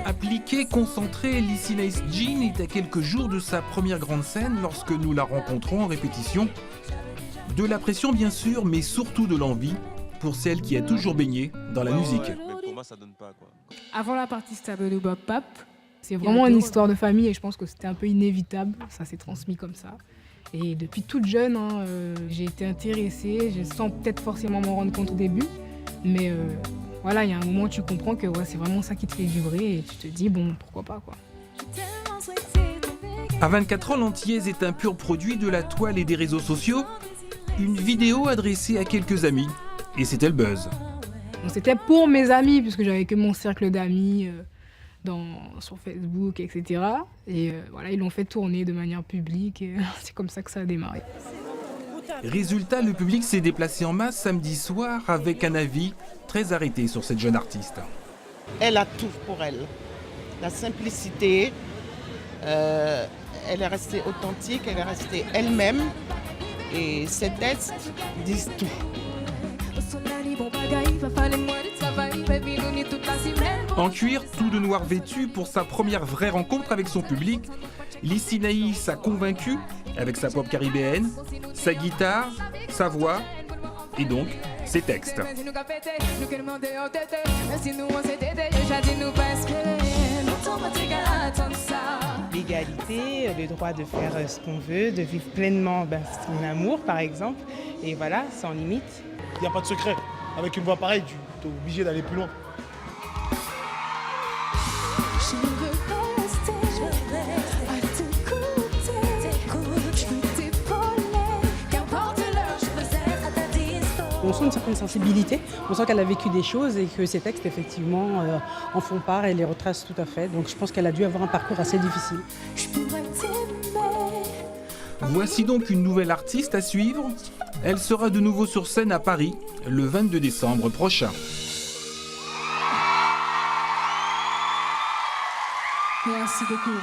Appliquée, concentrée, Lissy Nice Jean est à quelques jours de sa première grande scène lorsque nous la rencontrons en répétition. De la pression bien sûr, mais surtout de l'envie pour celle qui a toujours baigné dans la musique. Mais pour moi, ça donne pas, quoi. Avant la partie Stabadou Bop Pap, c'est vraiment une histoire de famille et je pense que c'était un peu inévitable. Ça s'est transmis comme ça. Et depuis toute jeune, j'ai été intéressée, sans peut-être forcément m'en rendre compte au début. Mais voilà, il y a un moment où tu comprends que ouais, c'est vraiment ça qui te fait vibrer et tu te dis, bon, pourquoi pas, quoi. À 24 ans, l'Antillaise est un pur produit de la toile et des réseaux sociaux. Une vidéo adressée à quelques amis. Et c'était le buzz. Donc, c'était pour mes amis, puisque j'avais que mon cercle d'amis sur Facebook, etc. Et voilà, ils l'ont fait tourner de manière publique et c'est comme ça que ça a démarré. Résultat, le public s'est déplacé en masse samedi soir avec un avis très arrêté sur cette jeune artiste. Elle a tout pour elle. La simplicité, elle est restée authentique, elle est restée elle-même et ses textes disent tout. En cuir, tout de noir vêtu pour sa première vraie rencontre avec son public, Lissy Nice a convaincu avec sa pop caribéenne, sa guitare, sa voix et donc ses textes. L'égalité, le droit de faire ce qu'on veut, de vivre pleinement son amour par exemple, et voilà, sans limite. Il n'y a pas de secret. Avec une voix pareille, tu es obligé d'aller plus loin. On sent une certaine sensibilité, on sent qu'elle a vécu des choses et que ses textes effectivement en font part et les retracent tout à fait. Donc je pense qu'elle a dû avoir un parcours assez difficile. Voici donc une nouvelle artiste à suivre. Elle sera de nouveau sur scène à Paris le 22 décembre prochain. Merci beaucoup.